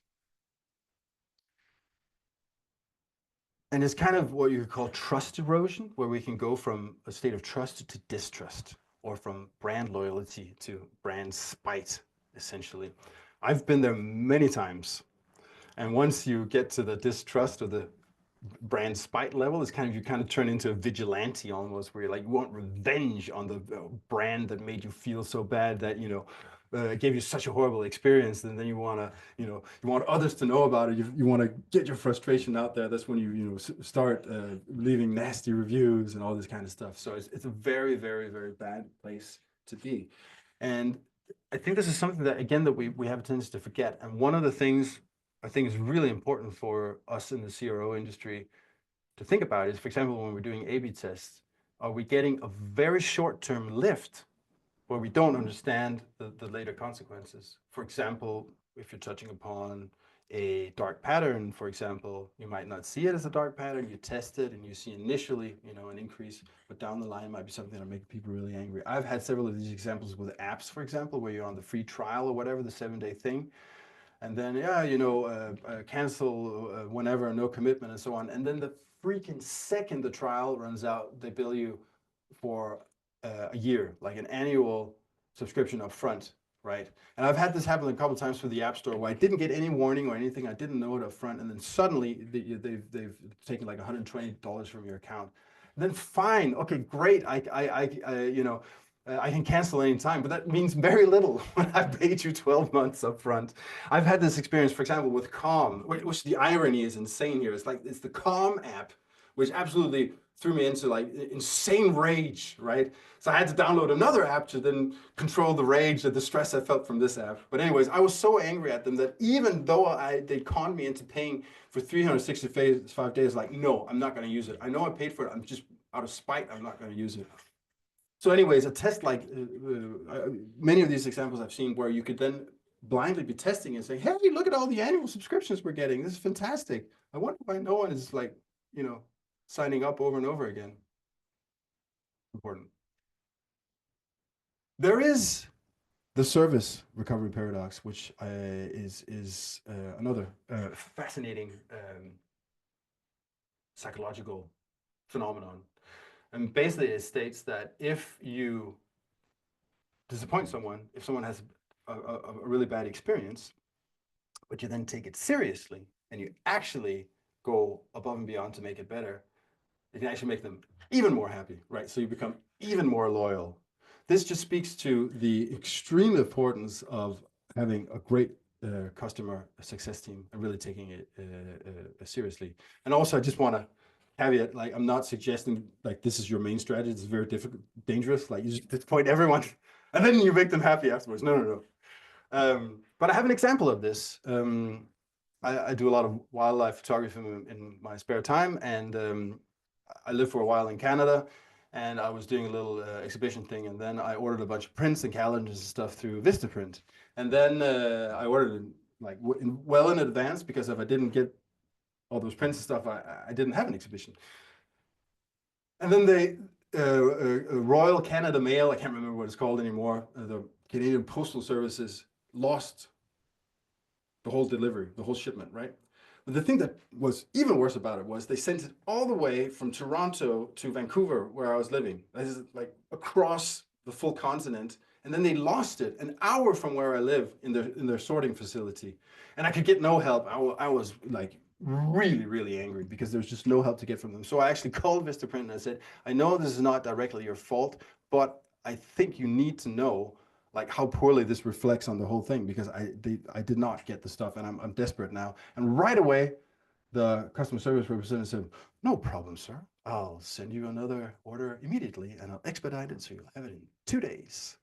And it's kind of what you could call trust erosion, where we can go from a state of trust to distrust, or from brand loyalty to brand spite, essentially. I've been there many times. And once you get to the distrust or the brand spite level, it's kind of, you kind of turn into a vigilante almost, where you're like, you want revenge on the brand that made you feel so bad, that, you know, gave you such a horrible experience, and then you want to, you know, you want others to know about it. You want to get your frustration out there. That's when you know, start leaving nasty reviews and all this kind of stuff. So it's a very, very, very bad place to be. And I think this is something that, again, that we have a tendency to forget. And one of the things I think is really important for us in the CRO industry to think about is, for example, when we're doing A/B tests, are we getting a very short-term lift where we don't understand the later consequences? For example, if you're touching upon a dark pattern, for example, you might not see it as a dark pattern. You test it and you see initially, you know, an increase, but down the line it might be something that makes people really angry. I've had several of these examples with apps, for example, where you're on the free trial or whatever, the 7-day thing. And then, yeah, you know, cancel whenever, no commitment and so on. And then the freaking second the trial runs out, they bill you for a year, like an annual subscription up front, right? And I've had this happen a couple of times for the App Store, where I didn't get any warning or anything. I didn't know it up front. And then suddenly they've taken like $120 from your account. And then fine, okay, great. You know, I can cancel anytime, but that means very little when I've paid you 12 months up front. I've had this experience, for example, with Calm, which the irony is insane here. It's like, it's the Calm app, which absolutely threw me into like insane rage, right? So I had to download another app to then control the rage and the stress I felt from this app. But anyways, I was so angry at them that even though they conned me into paying for 365 days, like, no, I'm not gonna use it. I know I paid for it, I'm just out of spite, I'm not gonna use it. So anyways, a test like many of these examples I've seen, where you could then blindly be testing and saying, hey, look at all the annual subscriptions we're getting. This is fantastic. I wonder why no one is, like, you know, signing up over and over again. Important. There is the service recovery paradox, which is another fascinating psychological phenomenon. And basically it states that if you disappoint someone, if someone has a really bad experience, but you then take it seriously and you actually go above and beyond to make it better, it can actually make them even more happy, right? So you become even more loyal. This just speaks to the extreme importance of having a great customer success team and really taking it seriously. And also, I just want to caveat, like, I'm not suggesting like this is your main strategy. It's very difficult, dangerous. Like, you just disappoint everyone and then you make them happy afterwards. No, no, no. But I have an example of this. I do a lot of wildlife photography in my spare time, and I lived for a while in Canada, and I was doing a little exhibition thing, and then I ordered a bunch of prints and calendars and stuff through Vistaprint, and then I ordered it like well in advance, because if I didn't get all those prints and stuff, I didn't have an exhibition. And then they Royal Canada Mail, I can't remember what it's called anymore, the Canadian Postal Services lost the whole delivery, the whole shipment, right? But the thing that was even worse about it was they sent it all the way from Toronto to Vancouver, where I was living. This is like across the full continent. And then they lost it an hour from where I live in their sorting facility. And I could get no help. I was like really, really angry because there was just no help to get from them. So I actually called Vistaprint and I said, I know this is not directly your fault, but I think you need to know like how poorly this reflects on the whole thing, because I did not get the stuff, and I'm desperate now. And right away, the customer service representative said, no problem, sir. I'll send you another order immediately, and I'll expedite it so you'll have it in 2 days.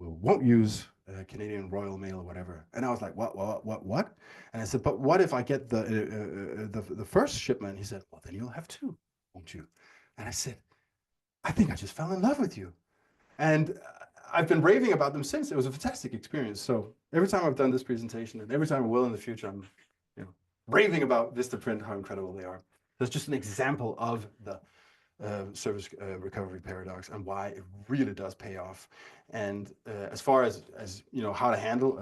We won't use Canadian Royal Mail or whatever. And I was like, what? And I said, but what if I get the first shipment? He said, well, then you'll have two, won't you? And I said, I think I just fell in love with you. And I've been raving about them since. It was a fantastic experience. So every time I've done this presentation, and every time I will in the future, I'm raving about Vistaprint, how incredible they are. That's just an example of the service recovery paradox and why it really does pay off. And as far as how to handle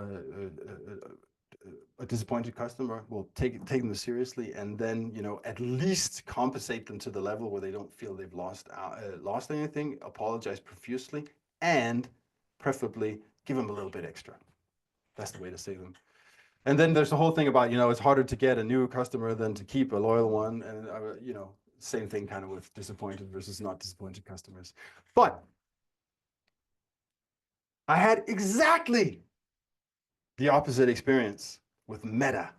a disappointed customer, well, take them seriously, and then at least compensate them to the level where they don't feel they've lost anything. Apologize profusely, and preferably give them a little bit extra. That's the way to save them. And then there's the whole thing about it's harder to get a new customer than to keep a loyal one, and same thing kind of with disappointed versus not disappointed customers. But I had exactly the opposite experience with Meta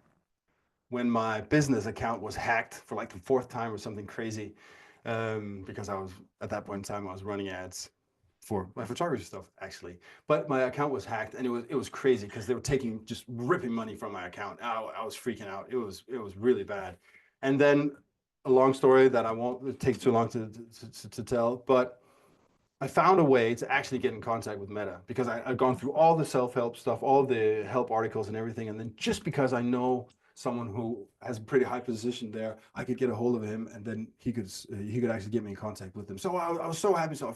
when my business account was hacked for like the 4th time or something crazy, because I was, at that point in time, I was running ads for my photography stuff, actually. But my account was hacked, and it was crazy because they were just ripping money from my account. I was freaking out. It was really bad. And then a long story that it takes too long to tell, but I found a way to actually get in contact with Meta, because I'd gone through all the self-help stuff, all the help articles and everything. And then just because I know someone who has a pretty high position there, I could get a hold of him, and then he could actually get me in contact with them. So I was so happy. So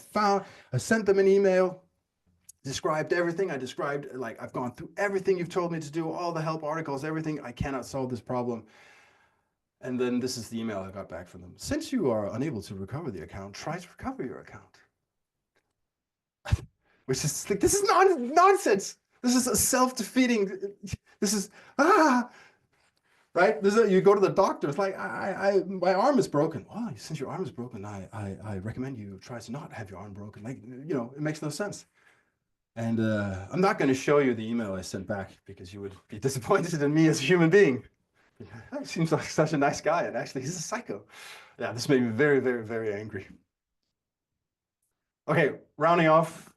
I sent them an email, described everything. I described, like, I've gone through everything you've told me to do, all the help articles, everything. I cannot solve this problem. And then this is the email I got back from them. Since you are unable to recover the account, try to recover your account. Which is like, this is nonsense. This is a self-defeating. This is right. You go to the doctor. It's like my arm is broken. Well, since your arm is broken, I recommend you try to not have your arm broken. Like, it makes no sense. And I'm not going to show you the email I sent back, because you would be disappointed in me as a human being. He seems like such a nice guy, and actually he's a psycho. Yeah, this made me very, very, very angry. Okay, rounding off.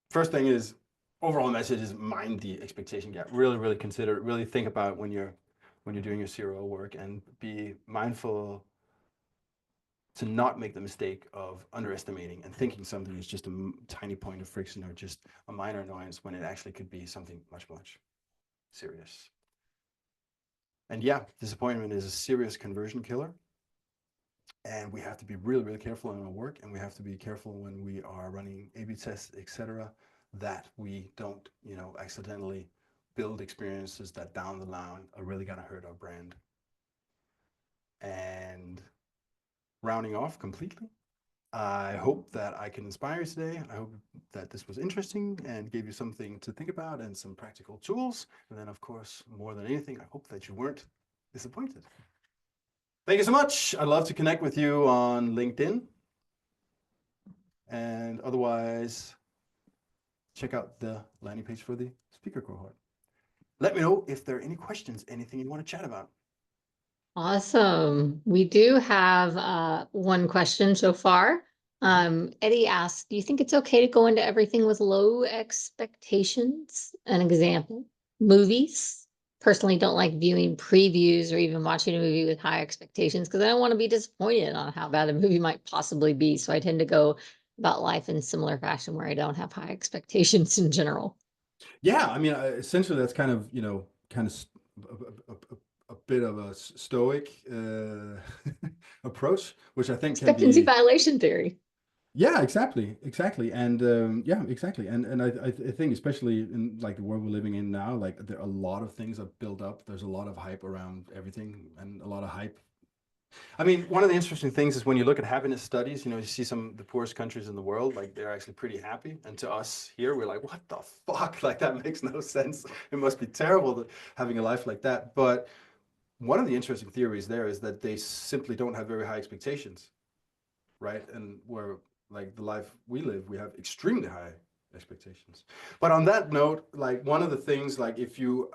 First thing is, overall message is mind the expectation gap. Really, really consider it. Really think about when you're doing your CRO work, and be mindful to not make the mistake of underestimating and thinking something is just a tiny point of friction or just a minor annoyance, when it actually could be something much, much serious. And yeah, disappointment is a serious conversion killer. And we have to be really, really careful in our work, and we have to be careful when we are running A/B tests, etc., that we don't, accidentally build experiences that down the line are really going to hurt our brand. And rounding off completely. I hope that I can inspire you today. I hope that this was interesting and gave you something to think about and some practical tools. And then, of course, more than anything, I hope that you weren't disappointed. Thank you so much. I'd love to connect with you on LinkedIn. And otherwise, check out the landing page for the speaker cohort. Let me know if there are any questions, anything you want to chat about. Awesome. We do have one question so far. Eddie asks, do you think it's okay to go into everything with low expectations? An example, movies. Personally don't like viewing previews or even watching a movie with high expectations because I don't want to be disappointed on how bad a movie might possibly be. So I tend to go about life in similar fashion where I don't have high expectations in general. Yeah, I mean, essentially, that's kind of, kind of a bit of a stoic approach, which I think can Expectancy be. violation theory. Yeah, exactly, and yeah, exactly, and I think especially in like the world we're living in now, like there are a lot of things that build up. There's a lot of hype around everything, and a lot of hype. I mean, one of the interesting things is when you look at happiness studies, you see some of the poorest countries in the world, like they're actually pretty happy. And to us here, we're like, what the fuck? Like that makes no sense. It must be terrible having a life like that. But one of the interesting theories there is that they simply don't have very high expectations, right? And where like the life we live, we have extremely high expectations. But on that note, like one of the things, like if you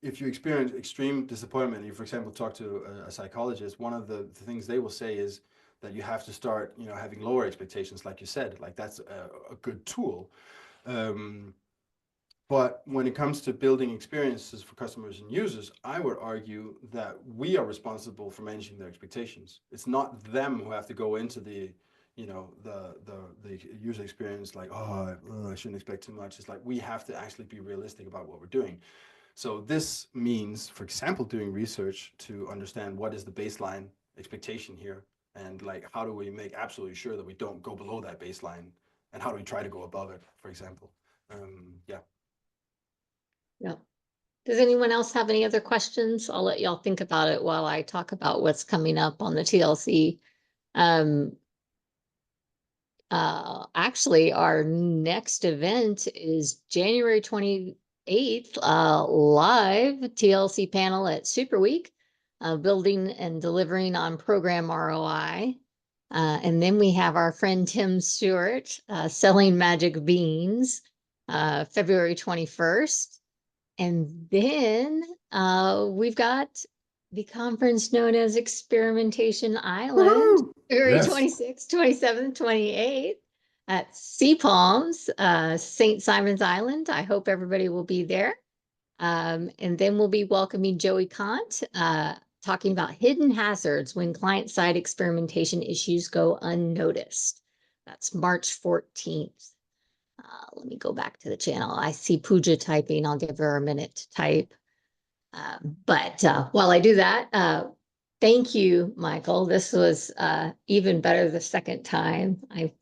experience extreme disappointment, you, for example, talk to a psychologist, one of the things they will say is that you have to start, having lower expectations, like you said, like that's a good tool. Um, but when it comes to building experiences for customers and users, I would argue that we are responsible for managing their expectations. It's not them who have to go into the, the user experience like, oh, I shouldn't expect too much. It's like we have to actually be realistic about what we're doing. So this means, for example, doing research to understand what is the baseline expectation here, and like how do we make absolutely sure that we don't go below that baseline, and how do we try to go above it, for example. Yeah. Yeah. Does anyone else have any other questions? I'll let y'all think about it while I talk about what's coming up on the TLC. Actually, our next event is January 28th, live TLC panel at Super Week, building and delivering on program ROI. And then we have our friend Tim Stewart, selling magic beans, February 21st. And then we've got the conference known as Experimentation Island, Woohoo! February Yes. 26th, 27th, 28th at Sea Palms, St. Simon's Island. I hope everybody will be there. And then we'll be welcoming Joey Kant, talking about hidden hazards when client-side experimentation issues go unnoticed. That's March 14th. Let me go back to the channel. I see Pooja typing. I'll give her a minute to type. But while I do that, thank you, Michael. This was even better the second time. I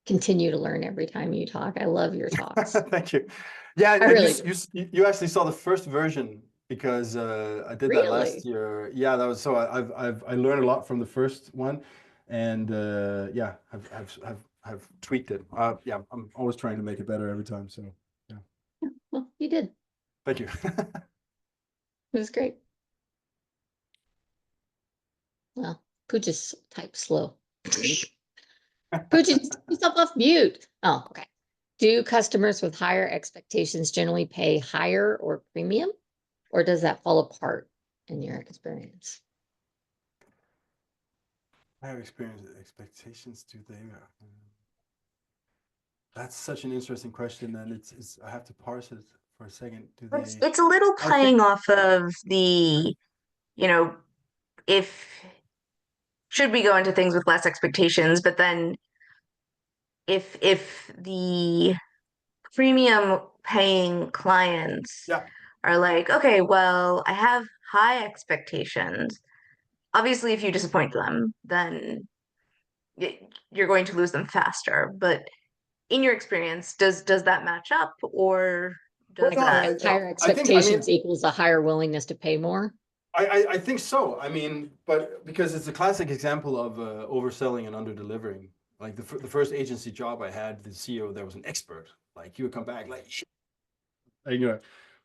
continue to learn every time you talk. I love your talks. Thank you. Yeah, I and really do. you actually saw the first version because I did that last Really? year. Yeah, that was so I learned a lot from the first one, and yeah, have tweaked it. Yeah, I'm always trying to make it better every time. So yeah, Well, you did. thank you. It was great. Well, Pooja's type slow. Pooja, take yourself off mute. Oh, okay. Do customers with higher expectations generally pay higher or premium? Or does that fall apart in your experience? I have experienced expectations. Do they? That's such an interesting question, and it's I have to parse it for a second. Do they? It's a little I think. playing off of the, you know, if should we go into things with less expectations, but then if the premium paying clients Yeah. are like, okay, well, I have high expectations. Obviously, if you disappoint them, then you're going to lose them faster. But in your experience, does that match up, or Well, does no, that? Higher I think, I mean, expectations equals a higher willingness to pay more. I think so. I mean, but because it's a classic example of overselling and under-delivering. Like the first agency job I had, the CEO there was an expert. Like he would come back like, you know,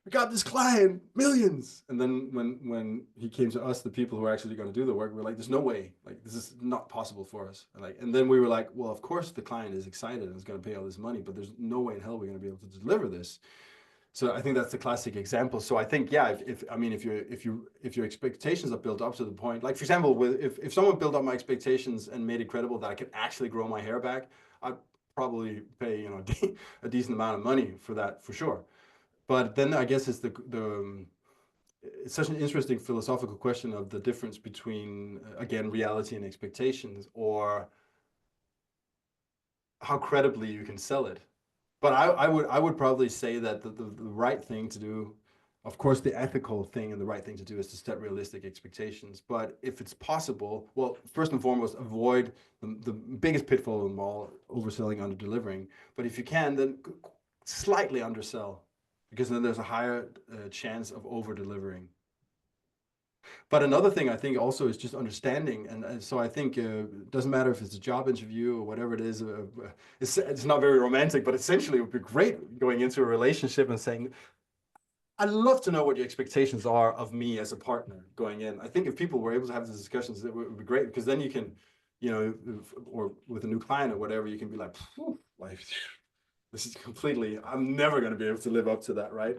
we got this client, millions. And then when he came to us, the people who are actually going to do the work, we're like, there's no way. Like this is not possible for us. And then we were like, well, of course the client is excited and is going to pay all this money, but there's no way in hell we're going to be able to deliver this. So I think that's the classic example. So I think, yeah, if your expectations are built up to the point, like for example, if someone built up my expectations and made it credible that I could actually grow my hair back, I'd probably pay, you know, a decent amount of money for that for sure. But then I guess it's it's such an interesting philosophical question of the difference between again reality and expectations, or how credibly you can sell it. But I would probably say that the right thing to do, of course, the ethical thing and the right thing to do is to set realistic expectations. But if it's possible, well, first and foremost, avoid the biggest pitfall of them all, overselling, under delivering. But if you can, then slightly undersell, because then there's a higher chance of over delivering. But another thing I think also is just understanding, and so I think it doesn't matter if it's a job interview or whatever it is. It's not very romantic, but essentially it would be great going into a relationship and saying, I'd love to know what your expectations are of me as a partner going in. I think if people were able to have these discussions, it would be great, because then you can, you know, or with a new client or whatever, you can be like, this is completely, I'm never going to be able to live up to that, right?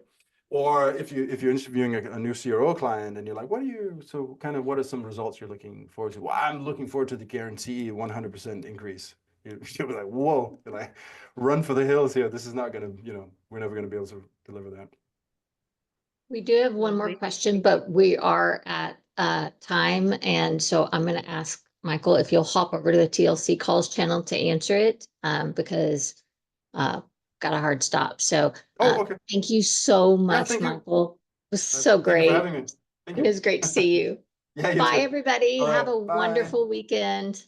Or if you're interviewing a new CRO client and you're like, what are some results you're looking forward to? Well, I'm looking forward to the guarantee 100% increase. You'll be like, whoa, like run for the hills here. This is not going to, you know, we're never going to be able to deliver that. We do have one more question, but we are at time. And so I'm going to ask Michael if you'll hop over to the TLC calls channel to answer it, because got a hard stop. So Okay. thank you so much, thank you. Michael. It was so Thank you great. for having me. Thank It you. was great to see you. Yeah, you Bye, too. everybody. All Have right, a bye. wonderful weekend.